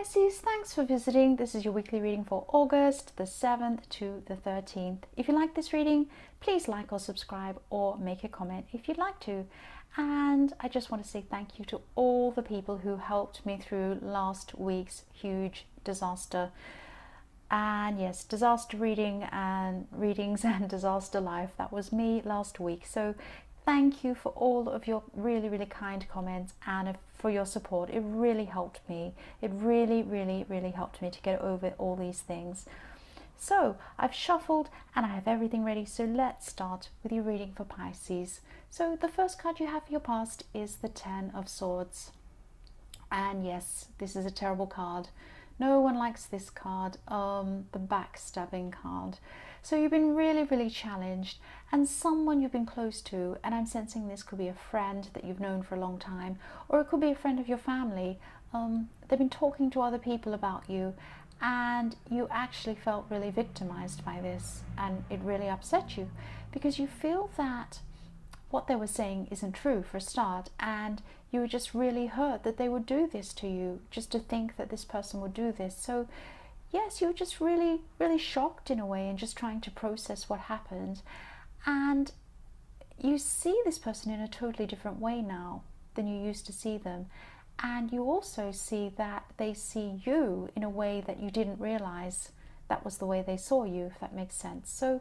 Pisces, thanks for visiting. This is your weekly reading for August the 7th to the 13th. If you like this reading, please like or subscribe or make a comment if you'd like to. And I just want to say thank you to all the people who helped me through last week's huge disaster. And yes, disaster reading and readings and disaster life. That was me last week. So thank you for all of your really kind comments and for your support. It really helped me. It really helped me to get over all these things. So I've shuffled and I have everything ready. So let's start with your reading for Pisces. So the first card you have for your past is the Ten of Swords. And yes, this is a terrible card. No one likes this card, the backstabbing card. So you've been really challenged, and someone you've been close to, and I'm sensing this could be a friend that you've known for a long time, or it could be a friend of your family. They've been talking to other people about you, and you actually felt really victimized by this, and it really upset you because you feel that what they were saying isn't true for a start, and you were just really hurt that they would do this to you, just to think that this person would do this. So yes, you were just really shocked in a way and just trying to process what happened. And you see this person in a totally different way now than you used to see them. And you also see that they see you in a way that you didn't realize that was the way they saw you, if that makes sense. So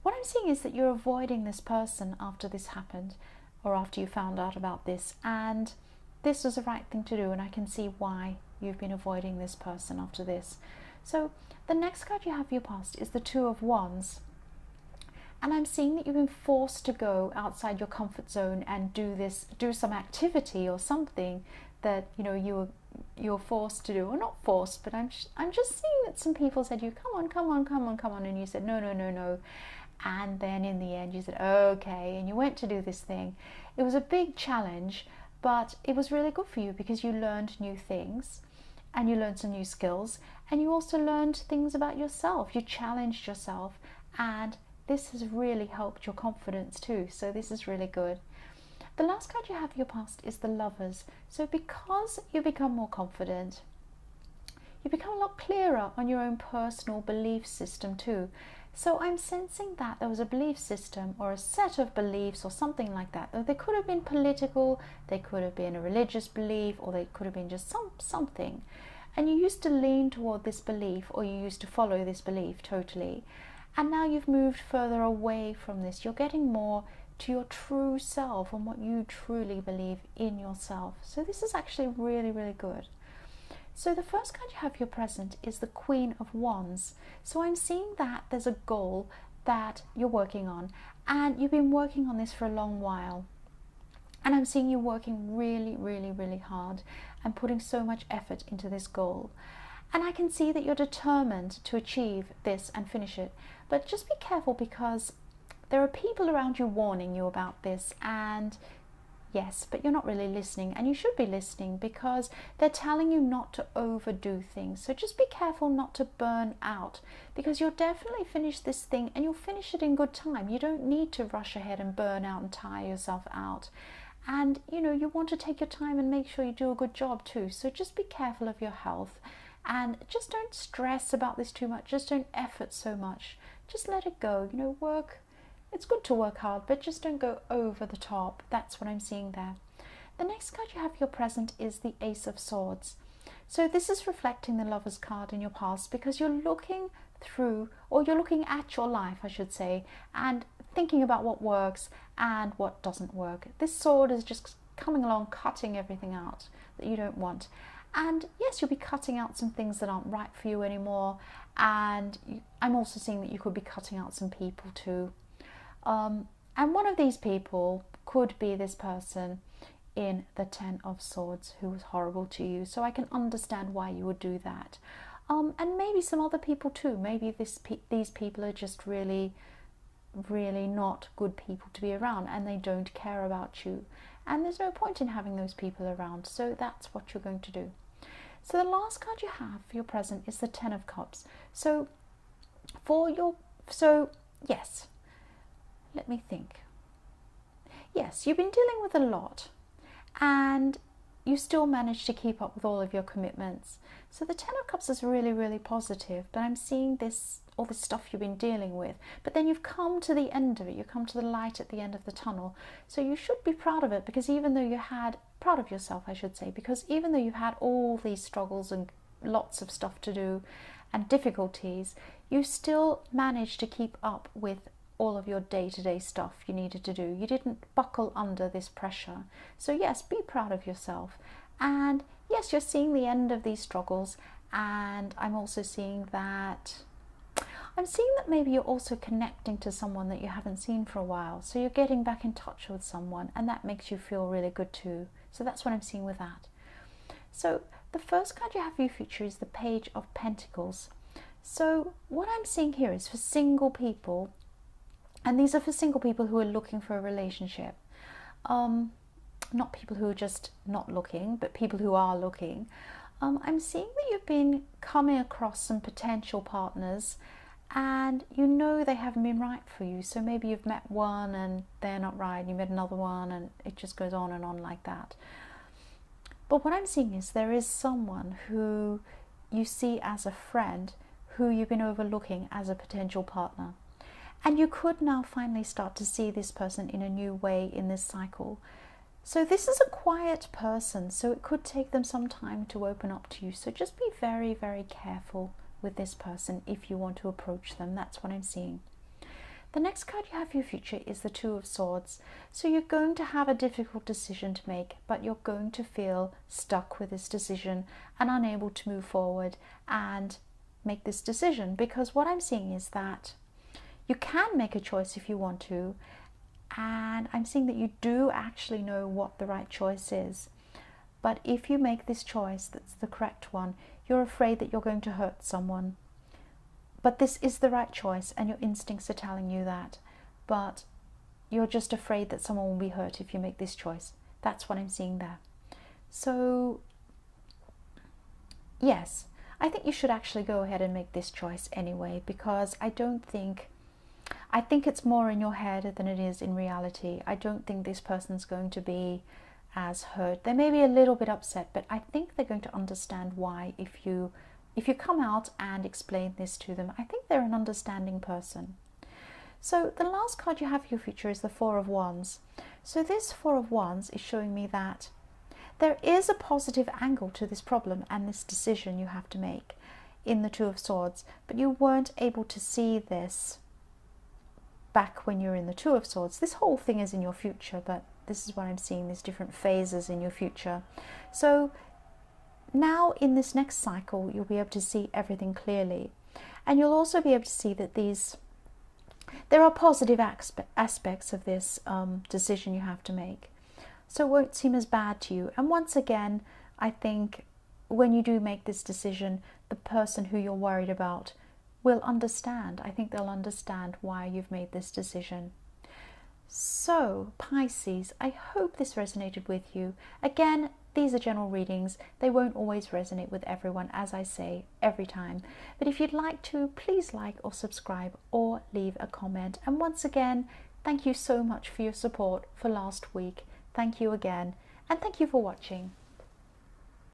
what I'm seeing is that you're avoiding this person after this happened, or after you found out about this, and this was the right thing to do, and I can see why you've been avoiding this person after this. So the next card you have for your past is the Two of Wands, and I'm seeing that you've been forced to go outside your comfort zone and do some activity or something that you were forced to do, or not forced, but I'm just seeing that some people said you come on, and you said no. And then in the end you said okay, and you went to do this thing. It was a big challenge, but it was really good for you because you learned new things and you learned some new skills, and you also learned things about yourself. You challenged yourself, and this has really helped your confidence too. So this is really good. The last card you have for your past is the Lovers. So because you become more confident, you become a lot clearer on your own personal belief system too. So I'm sensing that there was a belief system or a set of beliefs or something like that. They could have been political, they could have been a religious belief, or they could have been just something. And you used to lean toward this belief, or you used to follow this belief totally. And now you've moved further away from this. You're getting more to your true self and what you truly believe in yourself. So this is actually really good. So the first card you have for your present is the Queen of Wands. So I'm seeing that there's a goal that you're working on, and you've been working on this for a long while. And I'm seeing you working really hard and putting so much effort into this goal. And I can see that you're determined to achieve this and finish it. But just be careful, because there are people around you warning you about this, and yes, but you're not really listening, and you should be listening because they're telling you not to overdo things. So just be careful not to burn out, because you'll definitely finish this thing, and you'll finish it in good time. You don't need to rush ahead and burn out and tire yourself out. And you want to take your time and make sure you do a good job too. So just be careful of your health, and just don't stress about this too much. Just don't effort so much. Just let it go. Work. It's good to work hard, but just don't go over the top. That's what I'm seeing there. The next card you have for your present is the Ace of Swords. So this is reflecting the Lover's card in your past, because you're looking through, or you're looking at your life, I should say, and thinking about what works and what doesn't work. This sword is just coming along, cutting everything out that you don't want. And yes, you'll be cutting out some things that aren't right for you anymore. And I'm also seeing that you could be cutting out some people too. And one of these people could be this person in the Ten of Swords who was horrible to you. So I can understand why you would do that. And maybe some other people too. Maybe these people are just really not good people to be around, and they don't care about you. And there's no point in having those people around. So that's what you're going to do. So the last card you have for your present is the Ten of Cups. So yes. Let me think. Yes, you've been dealing with a lot, and you still manage to keep up with all of your commitments. So the Ten of Cups is really, really positive, but I'm seeing this, all this stuff you've been dealing with, but then you've come to the end of it, you come to the light at the end of the tunnel. So you should be proud of it, because even though you had, proud of yourself I should say, because even though you've had all these struggles and lots of stuff to do and difficulties, you still managed to keep up with all of your day-to-day stuff you needed to do. You didn't buckle under this pressure. So yes, be proud of yourself. And yes, you're seeing the end of these struggles, and I'm also seeing that maybe you're also connecting to someone that you haven't seen for a while. So you're getting back in touch with someone, and that makes you feel really good too. So that's what I'm seeing with that. So the first card you have for your future is the Page of Pentacles. So what I'm seeing here is for single people, and these are for single people who are looking for a relationship. Not people who are just not looking, but people who are looking. I'm seeing that you've been coming across some potential partners, and you know they haven't been right for you. So maybe you've met one and they're not right, and you met another one, and it just goes on and on like that. But what I'm seeing is there is someone who you see as a friend who you've been overlooking as a potential partner. And you could now finally start to see this person in a new way in this cycle. So this is a quiet person, so it could take them some time to open up to you. So just be very, very careful with this person if you want to approach them. That's what I'm seeing. The next card you have for your future is the Two of Swords. So you're going to have a difficult decision to make, but you're going to feel stuck with this decision and unable to move forward and make this decision. Because what I'm seeing is that you can make a choice if you want to, and I'm seeing that you do actually know what the right choice is. But if you make this choice that's the correct one, you're afraid that you're going to hurt someone. But this is the right choice, and your instincts are telling you that. But you're just afraid that someone will be hurt if you make this choice. That's what I'm seeing there. So yes, I think you should actually go ahead and make this choice anyway, because I think it's more in your head than it is in reality. I don't think this person's going to be as hurt. They may be a little bit upset, but I think they're going to understand why if you come out and explain this to them. I think they're an understanding person. So the last card you have for your future is the Four of Wands. So this Four of Wands is showing me that there is a positive angle to this problem and this decision you have to make in the Two of Swords, but you weren't able to see this back when you're in the Two of Swords. This whole thing is in your future, but this is what I'm seeing, these different phases in your future. So now in this next cycle, you'll be able to see everything clearly. And you'll also be able to see that there are positive aspects of this decision you have to make. So it won't seem as bad to you. And once again, I think when you do make this decision, the person who you're worried about will understand. I think they'll understand why you've made this decision. So Pisces, I hope this resonated with you. Again, these are general readings. They won't always resonate with everyone, as I say every time. But if you'd like to, please like or subscribe or leave a comment. And once again, thank you so much for your support for last week. Thank you again, and thank you for watching.